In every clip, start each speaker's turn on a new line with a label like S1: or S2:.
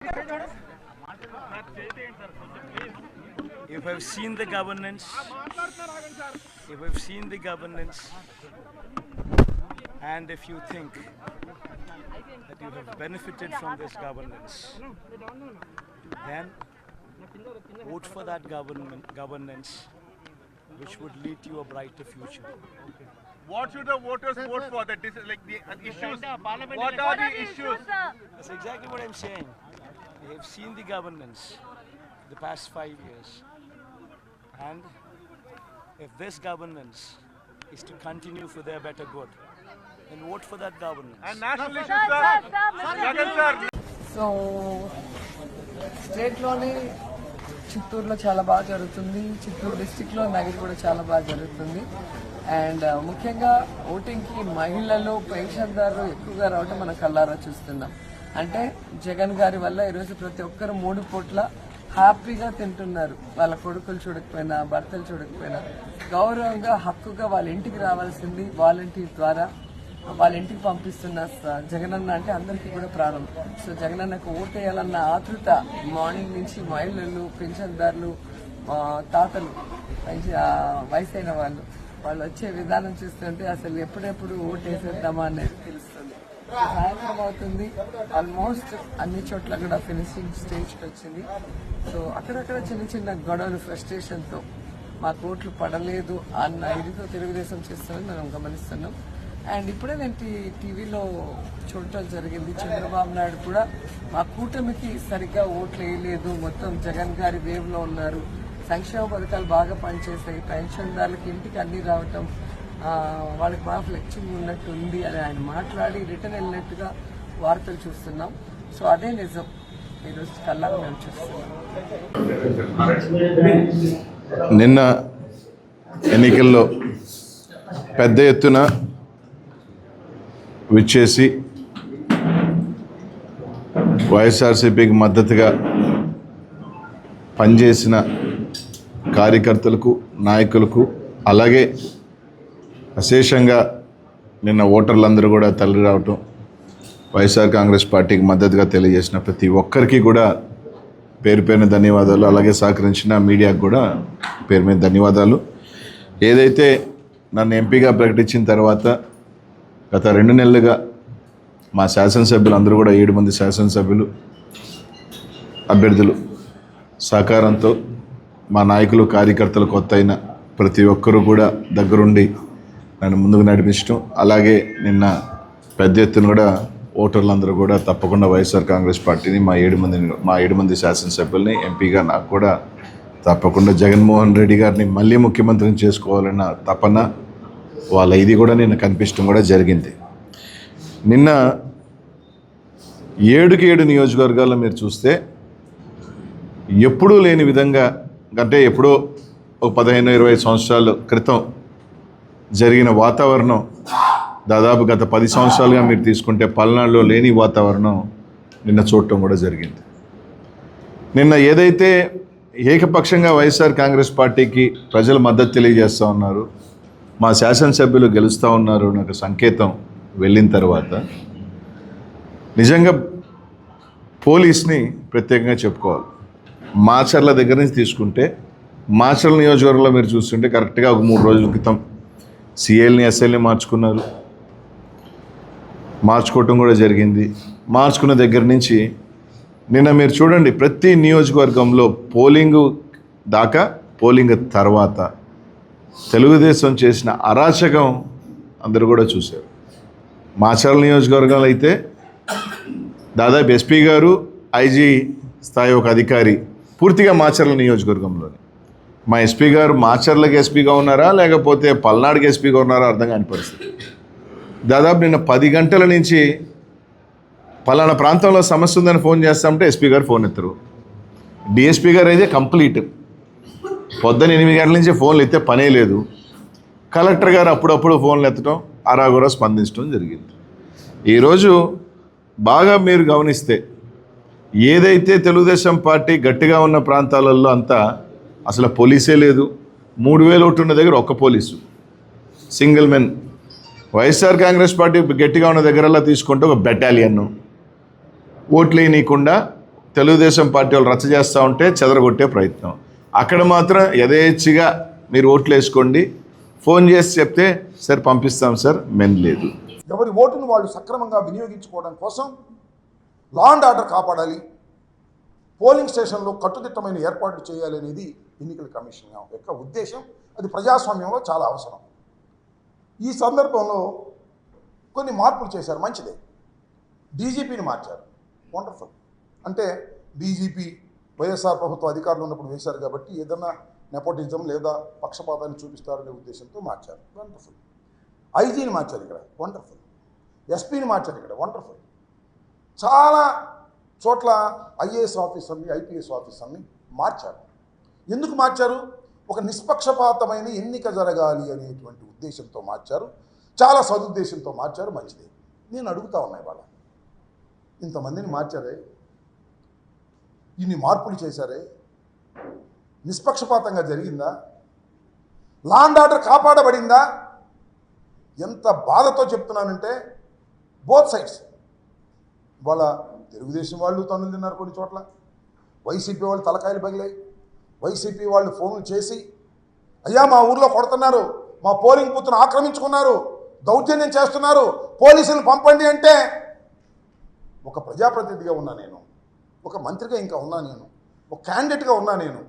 S1: If I've seen the governance, and if you think that you have benefited from this governance, then vote for that governance which would lead to a brighter future.
S2: What should the voters vote for? That is like the issues. What are the issues?
S1: That's exactly what I'm saying. We have seen the governance the past 5 years, and if this governance is to continue for their better good, then vote for that governance.
S2: And national issues, sir. Jagan sir.
S3: So స్టేట్లోనే చిత్తూరులో చాలా బాగా జరుగుతుంది, చిత్తూరు డిస్టిక్లో నగరి కూడా చాలా బాగా జరుగుతుంది. అండ్ ముఖ్యంగా ఓటింగ్కి మహిళలు పెన్షన్దారులు ఎక్కువగా రావడం మనం కళ్ళారా చూస్తున్నాం. అంటే జగన్ గారి వల్ల ఈరోజు ప్రతి ఒక్కరు 3 పూట్ల హ్యాపీగా తింటున్నారు. వాళ్ళ కొడుకులు చూడకపోయినా, భర్తలు చూడకపోయినా గౌరవంగా హక్కుగా వాళ్ళ ఇంటికి రావాల్సింది వాలంటీర్ ద్వారా వాళ్ళ ఇంటికి పంపిస్తున్న జగనన్న అంటే అందరికీ కూడా ప్రాణం. సో జగనన్నకు ఓటేయాలన్న ఆతృత మార్నింగ్ నుంచి మహిళలు, పెన్షన్దారులు, తాతలు, వయసు అయిన వాళ్ళు వచ్చే విధానం చూస్తుంటే అసలు ఎప్పుడెప్పుడు ఓటేసేద్దామా అనేది తెలుస్తుంది. సాయంత్రం అవుతుంది, ఆల్మోస్ట్ అన్ని చోట్ల కూడా ఫినిషింగ్ స్టేజ్కి వచ్చింది. సో అక్కడక్కడ చిన్న చిన్న గొడవలు, ఫ్రస్ట్రేషన్తో మాకు ఓట్లు పడలేదు అన్న ఇదితో తెలుగుదేశం చేస్తుందని మనం గమనిస్తున్నాం. అండ్ ఇప్పుడే నేను టీవీలో చూడటం జరిగింది, చంద్రబాబు నాయుడు కూడా మా కూటమికి సరిగ్గా ఓట్లు వేయలేదు, మొత్తం జగన్ గారి వేవ్లో ఉన్నారు, సంక్షేమ పథకాలు బాగా పనిచేసాయి, పెన్షన్దారులకి ఇంటికి అన్ని రావటం, వాళ్ళకి బాగా ఫ్లెక్సింగ్ ఉన్నట్టు ఉంది అని ఆయన మాట్లాడి రిటర్న్ వెళ్ళినట్టుగా వార్తలు చూస్తున్నాం. సో అదే నిజం, ఈరోజు కల్లా మేము చూస్తున్నాం.
S4: నిన్న ఎన్నికల్లో పెద్ద ఎత్తున విచ్చేసి వైఎస్ఆర్సీపీకి మద్దతుగా పనిచేసిన కార్యకర్తలకు, నాయకులకు, అలాగే అశేషంగా నిన్న ఓటర్లందరూ కూడా తరలి రావటం, వైఎస్ఆర్ కాంగ్రెస్ పార్టీకి మద్దతుగా తెలియజేసిన ప్రతి ఒక్కరికి కూడా పేరు పేరున ధన్యవాదాలు. అలాగే సహకరించిన మీడియాకు కూడా పేరు మీద ధన్యవాదాలు. ఏదైతే నన్ను ఎంపీగా ప్రకటించిన తర్వాత గత 2 నెలలుగా మా శాసనసభ్యులు అందరూ కూడా 7 మంది శాసనసభ్యులు అభ్యర్థులు సహకారంతో మా నాయకులు, కార్యకర్తలు, కొత్త అయిన ప్రతి ఒక్కరూ కూడా దగ్గరుండి నన్ను ముందుకు నడిపించడం, అలాగే నిన్న పెద్ద ఎత్తున కూడా ఓటర్లందరూ కూడా తప్పకుండా వైఎస్ఆర్ కాంగ్రెస్ పార్టీని మా 7 మంది శాసనసభ్యుల్ని ఎంపీగా నాకు కూడా తప్పకుండా జగన్మోహన్ రెడ్డి గారిని మళ్ళీ ముఖ్యమంత్రిని చేసుకోవాలన్న తపన వాళ్ళ ఇది కూడా నిన్న కనిపించడం కూడా జరిగింది. నిన్న 7కి 7 నియోజకవర్గాల్లో మీరు చూస్తే ఎప్పుడూ లేని విధంగా, అంటే ఎప్పుడో ఒక 15-20 సంవత్సరాల క్రితం జరిగిన వాతావరణం దాదాపు గత 10 సంవత్సరాలుగా మీరు తీసుకుంటే పల్నాడులో లేని వాతావరణం నిన్న చూడటం కూడా జరిగింది. నిన్న ఏదైతే ఏకపక్షంగా వైఎస్ఆర్ కాంగ్రెస్ పార్టీకి ప్రజలు మద్దతు తెలియజేస్తూ ఉన్నారు, మా శాసనసభ్యులు గెలుస్తూ ఉన్నారు నాకు సంకేతం వెళ్ళిన తర్వాత నిజంగా పోలీస్ని ప్రత్యేకంగా చెప్పుకోవాలి. మాచర్ల దగ్గర నుంచి తీసుకుంటే మాచర్ల నియోజకవర్గంలో మీరు చూస్తుంటే కరెక్ట్గా ఒక 3 రోజుల క్రితం సిఐల్ని, ఎస్ఐల్ని మార్చుకోవటం కూడా జరిగింది. మార్చుకున్న దగ్గర నుంచి నిన్న మీరు చూడండి, ప్రతి నియోజకవర్గంలో పోలింగ్ దాకా, పోలింగ్ తర్వాత తెలుగుదేశం చేసిన అరాచకం అందరూ కూడా చూశారు. మాచర్ల నియోజకవర్గంలో అయితే దాదాపు ఎస్పీ గారు, ఐజీ స్థాయి ఒక అధికారి పూర్తిగా మాచర్ల నియోజకవర్గంలోనే. మా ఎస్పీ గారు మాచర్లకి ఎస్పీగా ఉన్నారా లేకపోతే పల్నాడుకి ఎస్పీగా ఉన్నారా అర్థం కాని పరిస్థితి. దాదాపు నిన్న 10 గంటల నుంచి పలానా ప్రాంతంలో సమస్య ఉందని ఫోన్ చేస్తామంటే ఎస్పీ గారు ఫోన్ ఎత్తరు. డిఎస్పీ గారు అయితే కంప్లీట్ పొద్దున్న 8 గంటల నుంచి ఫోన్లు ఎత్తే పనే లేదు. కలెక్టర్ గారు అప్పుడప్పుడు ఫోన్లు ఎత్తడం, అరాగురా స్పందించడం జరిగింది. ఈరోజు బాగా మీరు గమనిస్తే ఏదైతే తెలుగుదేశం పార్టీ గట్టిగా ఉన్న ప్రాంతాలలో అంతా అసలు పోలీసే లేదు. 3000 ఓట్లు ఉన్న దగ్గర ఒక్క police, single men. YSR Congress party గట్టిగా ఉన్న దగ్గరలా తీసుకుంటే ఒక బెటాలియన్, ఓట్లు వేయనీయకుండా తెలుగుదేశం పార్టీ వాళ్ళు రచ్చ చేస్తూ ఉంటే చెదరగొట్టే ప్రయత్నం. అక్కడ మాత్రం యథేచ్ఛగా మీరు ఓట్లు వేసుకోండి, ఫోన్ చేసి చెప్తే సార్ పంపిస్తాం సార్, మెన్ లేదు.
S5: ఎవరి ఓటును వాళ్ళు సక్రమంగా వినియోగించుకోవడం కోసం లా అండ్ ఆర్డర్ కాపాడాలి, పోలింగ్ స్టేషన్లో కట్టుదిట్టమైన ఏర్పాట్లు చేయాలి అనేది ఎన్నికల కమిషన్ యొక్క ఉద్దేశం. అది ప్రజాస్వామ్యంలో చాలా అవసరం. ఈ సందర్భంలో కొన్ని మార్పులు చేశారు, మంచిదే. డీజీపీని మార్చారు, వండర్ఫుల్. అంటే డీజీపీ వైఎస్ఆర్ ప్రభుత్వ అధికారులు ఉన్నప్పుడు వేశారు కాబట్టి ఏదన్నా నెపోటిజం లేదా పక్షపాతాన్ని చూపిస్తారనే ఉద్దేశంతో మార్చారు, వండర్ఫుల్. ఐజీని మార్చారు ఇక్కడ, వండర్ఫుల్. ఎస్పీని మార్చారు ఇక్కడ, వండర్ఫుల్. చాలా చోట్ల ఐఏఎస్ ఆఫీసర్ని, ఐపీఎస్ ఆఫీసర్ని మార్చారు. ఎందుకు మార్చారు? ఒక నిష్పక్షపాతమైన ఎన్నిక జరగాలి అనేటువంటి ఉద్దేశంతో మార్చారు, చాలా సదుద్దేశంతో మార్చారు, మంచిదే. నేను అడుగుతా ఉన్నాయి వాళ్ళ, ఇంతమందిని మార్చారే, ఇన్ని మార్పులు చేశారే, నిష్పక్షపాతంగా జరిగిందా? లా అండ్ ఆర్డర్ కాపాడబడిందా? ఎంత బాధతో చెప్తున్నానంటే బోత్ సైడ్స్. వాళ్ళ తెలుగుదేశం వాళ్ళు తన్నులు తిన్నారు కొన్ని చోట్ల, వైసీపీ వాళ్ళు తలకాయలు పగిలాయి. వైసీపీ వాళ్ళు ఫోన్లు చేసి అయ్యా మా ఊర్లో కొడుతున్నారు, మా పోలింగ్ బూత్ను ఆక్రమించుకున్నారు, దౌర్జన్యం చేస్తున్నారు, పోలీసులు పంపండి అంటే ఒక ప్రజాప్రతినిధిగా ఉన్నా నేను, ఒక మంత్రిగా ఇంకా ఉన్నా నేను, ఒక క్యాండిడేట్గా ఉన్నా నేను.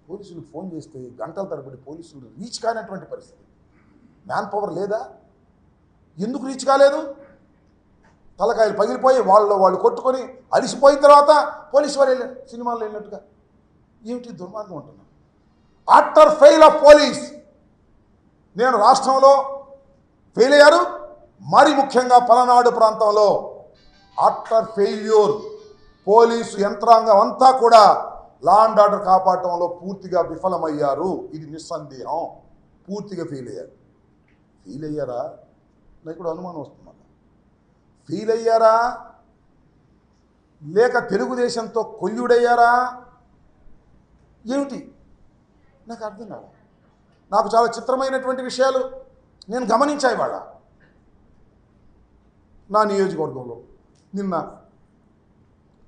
S5: పోలీసులు ఫోన్ చేస్తే గంటల తరబడి పోలీసులు రీచ్ కానటువంటి పరిస్థితి. మ్యాన్ పవర్ లేదా? ఎందుకు రీచ్ కాలేదు? తలకాయలు పగిలిపోయి వాళ్ళు కొట్టుకొని అలిసిపోయిన తర్వాత పోలీసు వారు వెళ్ళారు సినిమాల్లో వెళ్ళినట్టుగా. ఏమిటి దుర్మార్గం ఉంటున్నాను. ఆఫ్టర్ ఫెయిల్ ఆఫ్ పోలీస్, నేను రాష్ట్రంలో ఫెయిల్ అయ్యారు, మరి ముఖ్యంగా పలనాడు ప్రాంతంలో ఆఫ్టర్ ఫెయిల్యూర్ పోలీసు యంత్రాంగం అంతా కూడా లా అండ్ ఆర్డర్ కాపాడటంలో పూర్తిగా విఫలమయ్యారు. ఇది నిస్సందేహం. పూర్తిగా ఫెయిల్ అయ్యారు. ఫెయిల్ అయ్యారా? నాకు కూడా అనుమానం వస్తుంది. ఫెయిల్ అయ్యారా లేక తెలుగుదేశంతో కొల్లుడయ్యారా? ఏమిటి నాకు అర్థం కాదు. నాకు చాలా చిత్రమైనటువంటి విషయాలు నేను గమనించాయి వాళ్ళ నా నియోజకవర్గంలో. నిన్న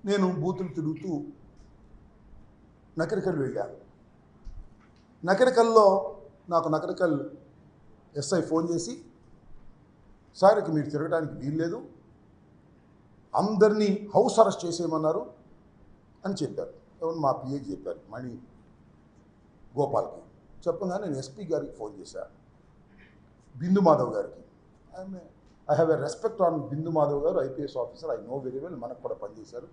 S5: నేను బూతులు తిరుగుతూ నకరికల్ వెళ్ళాను. నకరికల్లో నాకు నకరికల్ ఎస్ఐ ఫోన్ చేసి, సార్ ఇక మీరు తిరగడానికి వీల్లేదు, అందరినీ హౌస్ అరెస్ట్ చేసేయమన్నారు అని చెప్పారు. ఎవరు? మా పిఏకి చెప్పారు, మణి గోపాల్కి. చెప్పగానే నేను ఎస్పీ గారికి ఫోన్ చేశాను, బిందు మాధవ్ గారికి. I have a respect on Bindu Madhav గారు, IPS officer, I know very well, మనకు కూడా పనిచేశారు.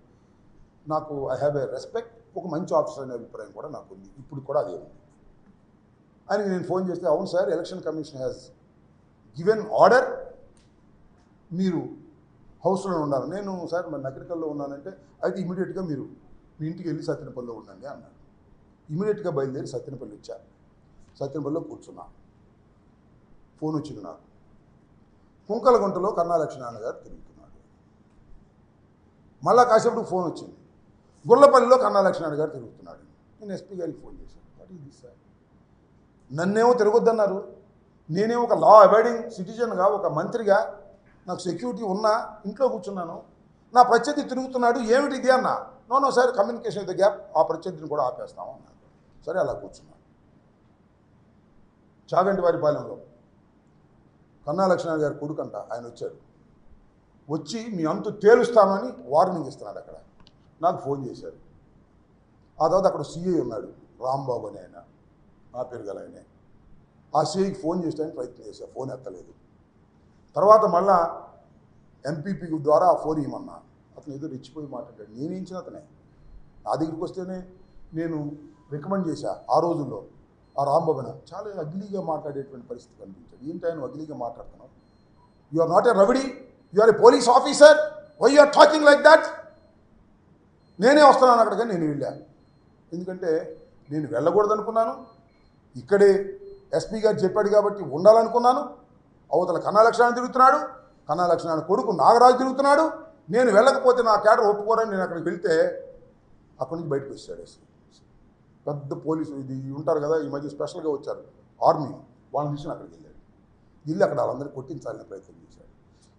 S5: నాకు ఐ హ్యావ్ ఎ రెస్పెక్ట్, ఒక మంచి ఆఫీసర్ అనే అభిప్రాయం కూడా నాకు ఉంది, ఇప్పుడు కూడా అదే ఉంది. ఆయనకి నేను ఫోన్ చేస్తే, అవును sir, election commission has given order, మీరు హౌస్లో ఉండాలి. నేను సార్ మరి నగరికల్లో ఉన్నానంటే, అయితే ఇమీడియట్గా మీరు మీ ఇంటికి వెళ్ళి సత్యనపల్లిలో ఉండండి అన్నాడు. ఇమీడియట్గా బయలుదేరి సత్యనపల్లి వచ్చాను. సత్యనపల్లిలో కూర్చున్నా. ఫోన్ వచ్చింది నాకు. కుంకలగుంటలో కన్నా లక్ష్మీనారాయణ గారు తిరుగుతున్నాడు. మళ్ళా కాసేపటికి ఫోన్ వచ్చింది, గుళ్ళపల్లిలో కన్నా లక్ష్మీనారాయణ గారు తిరుగుతున్నాడు. నేను ఎస్పీ గారికి ఫోన్ చేశాను, వాట్ ఈస్ దిస్ సార్? నన్నేమో తిరగొద్దన్నారు, నేనేమో ఒక లా అబైడింగ్ సిటిజన్గా, ఒక మంత్రిగా, నాకు సెక్యూరిటీ ఉన్నా ఇంట్లో కూర్చున్నాను, నా ప్రత్యర్థి తిరుగుతున్నాడు, ఏమిటి ఇది అన్నా. No sir, communication with the gap, ఆ ప్రత్యర్థిని కూడా ఆపేస్తాము అన్నాను. సరే అలా కూర్చున్నాను. చాగంటి వారి పాలెంలో కన్నా లక్ష్మణ్ గారి కొడుకంట ఆయన వచ్చాడు. వచ్చి మీ అంతు తేలుస్తానని వార్నింగ్ ఇస్తున్నాడు. అక్కడ నాకు ఫోన్ చేశారు. ఆ తర్వాత అక్కడ సిఐ ఉన్నాడు, రాంబాబు అని ఆయన, నా పేరు గల ఆయనే. ఆ సిఐకి ఫోన్ చేయడానికి ప్రయత్నం చేశాను, ఫోన్ ఎత్తలేదు. తర్వాత మళ్ళా ఎంపీపీ ద్వారా ఆ ఫోన్ ఇవ్వమన్నా. అతను ఏదో రెచ్చిపోయి మాట్లాడాడు. నేనేం ఇచ్చిన అతనే నా దగ్గరికి వస్తేనే నేను రికమెండ్ చేశా. ఆ రోజుల్లో ఆ రాంబాబున చాలా అగ్లీగా మాట్లాడేటువంటి పరిస్థితి కనిపించాడు. ఏంటి ఆయన అగ్లీగా మాట్లాడుతున్నావు? You are not a rowdy, you are a police officer, why you are talking like that? నేనే వస్తున్నాను అక్కడికి. నేను వెళ్ళాను, ఎందుకంటే నేను వెళ్ళకూడదు అనుకున్నాను. ఇక్కడే ఎస్పీ గారు చెప్పాడు కాబట్టి ఉండాలనుకున్నాను. అవతల కన్నా లక్ష్మణ్ తిరుగుతున్నాడు, కన్నా లక్ష్మణ్ కొడుకు నాగరాజు తిరుగుతున్నాడు. నేను వెళ్ళకపోతే నా క్యాడర్ ఒప్పుకోరని నేను అక్కడికి వెళ్తే అక్కడి నుంచి బయటకు వచ్చాడు ఎస్పీ. పెద్ద పోలీసు ఇది ఉంటారు కదా, ఈ మధ్య స్పెషల్గా వచ్చారు ఆర్మీ, వాళ్ళని తీసుకుని అక్కడికి వెళ్ళాడు. వెళ్ళి అక్కడ వాళ్ళందరినీ కొట్టించాలని ప్రయత్నం చేశాడు.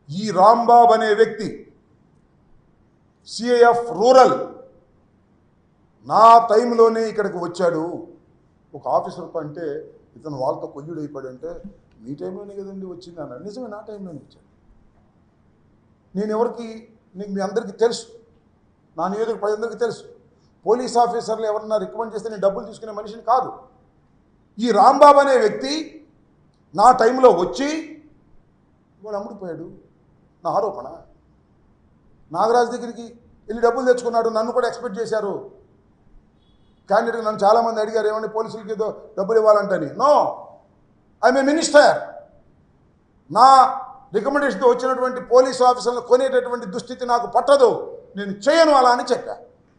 S5: ఈ రాంబాబు అనే వ్యక్తి సిఐఎఫ్ రూరల్ నా టైంలోనే ఇక్కడికి వచ్చాడు ఒక ఆఫీసర్తో, అంటే ఇతను వాళ్ళతో కొయ్యుడు అయిపోయాడంటే మీ టైంలోనే కదండి వచ్చింది అన్నాడు. నిజమే, నా టైంలోనే వచ్చాడు. నేను ఎవరికి, నీకు మీ అందరికీ తెలుసు, నా నియోజక ప్రజలందరికీ తెలుసు, పోలీస్ ఆఫీసర్లు ఎవరన్నా రికమెండ్ చేస్తే నేను డబ్బులు తీసుకునే మనిషిని కాదు. ఈ రాంబాబు అనే వ్యక్తి నా టైంలో వచ్చి వాడు అమ్ముడిపోయాడు, నా ఆరోపణ. నాగరాజు దగ్గరికి వెళ్ళి డబ్బులు తెచ్చుకున్నాడు, నన్ను కూడా ఎక్స్పెక్ట్ చేశారు. క్యాండిడేట్ నన్ను చాలామంది అడిగారు, ఏమంటే పోలీసులకి ఏదో డబ్బులు ఇవ్వాలంటని. No, I'm a minister. నా రికమెండేషన్తో వచ్చినటువంటి పోలీసు ఆఫీసర్లను కొనేటటువంటి దుస్థితి నాకు పట్టదు, నేను చేయను అలా అని చెప్పా.